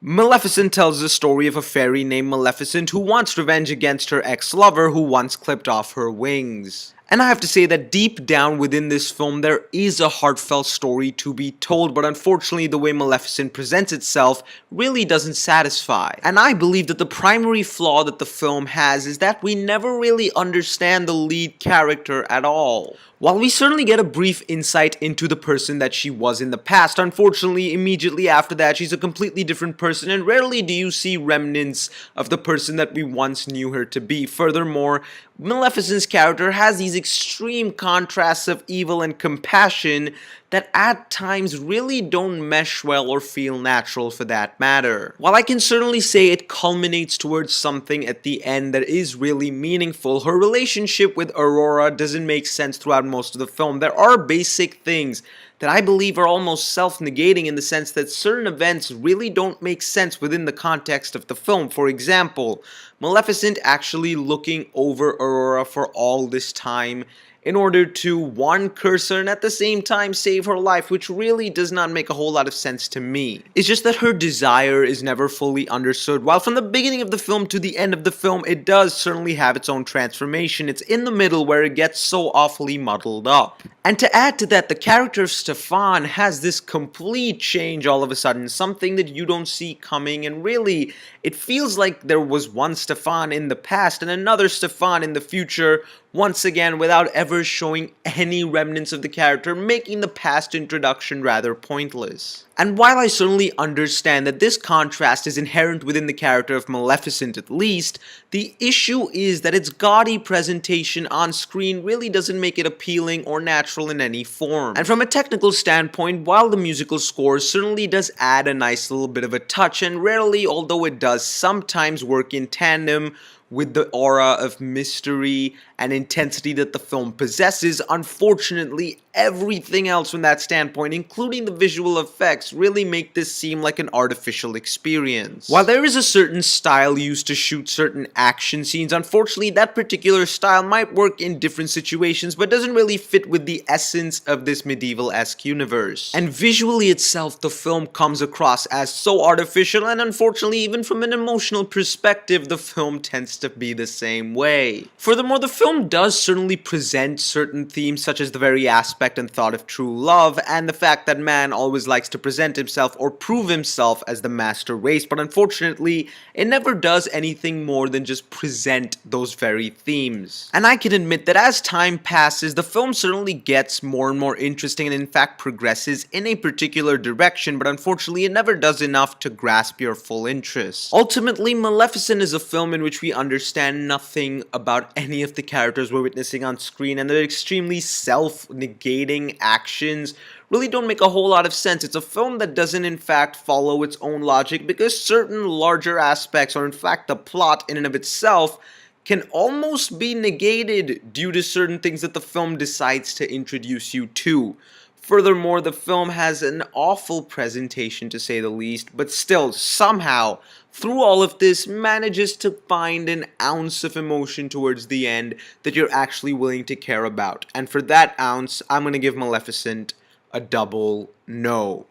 Maleficent tells the story of a fairy named Maleficent who wants revenge against her ex-lover who once clipped off her wings. And I have to say that deep down within this film there is a heartfelt story to be told, but unfortunately the way Maleficent presents itself really doesn't satisfy. And I believe that the primary flaw that the film has is that we never really understand the lead character at all. While we certainly get a brief insight into the person that she was in the past, unfortunately, immediately after that, she's a completely different person, and rarely do you see remnants of the person that we once knew her to be. Furthermore, Maleficent's character has these extreme contrasts of evil and compassion that at times really don't mesh well or feel natural for that matter. While I can certainly say it culminates towards something at the end that is really meaningful, her relationship with Aurora doesn't make sense throughout most of the film. There are basic things that I believe are almost self-negating in the sense that certain events really don't make sense within the context of the film. For example, Maleficent actually looking over Aurora for all this time in order to, one, curse her and at the same time save her life, which really does not make a whole lot of sense to me. It's just that her desire is never fully understood. While from the beginning of the film to the end of the film, it does certainly have its own transformation. It's in the middle where it gets so awfully muddled up. And to add to that, the character of Stefan has this complete change all of a sudden, something that you don't see coming, and really, it feels like there was one Stefan in the past and another Stefan in the future, once again without ever showing any remnants of the character, making the past introduction rather pointless. And while I certainly understand that this contrast is inherent within the character of Maleficent at least, the issue is that its gaudy presentation on screen really doesn't make it appealing or natural in any form. And from a technical standpoint, while the musical score certainly does add a nice little bit of a touch, and rarely, although it does sometimes work in tandem with the aura of mystery and intensity that the film possesses, unfortunately, everything else from that standpoint, including the visual effects, really make this seem like an artificial experience. While there is a certain style used to shoot certain action scenes, unfortunately, that particular style might work in different situations, but doesn't really fit with the essence of this medieval-esque universe. And visually itself, the film comes across as so artificial, and unfortunately, even from an emotional perspective, the film tends to be the same way. Furthermore, the film does certainly present certain themes such as the very aspect and thought of true love and the fact that man always likes to present himself or prove himself as the master race, but unfortunately it never does anything more than just present those very themes. And I can admit that as time passes, the film certainly gets more and more interesting and in fact progresses in a particular direction, but unfortunately it never does enough to grasp your full interest. Ultimately, Maleficent is a film in which we understand nothing about any of the characters we're witnessing on screen, and their extremely self-negating actions really don't make a whole lot of sense. It's a film that doesn't in fact follow its own logic because certain larger aspects, or in fact the plot in and of itself, can almost be negated due to certain things that the film decides to introduce you to. Furthermore, the film has an awful presentation to say the least, but still, somehow, through all of this, manages to find an ounce of emotion towards the end that you're actually willing to care about. And for that ounce, I'm going to give Maleficent a double no.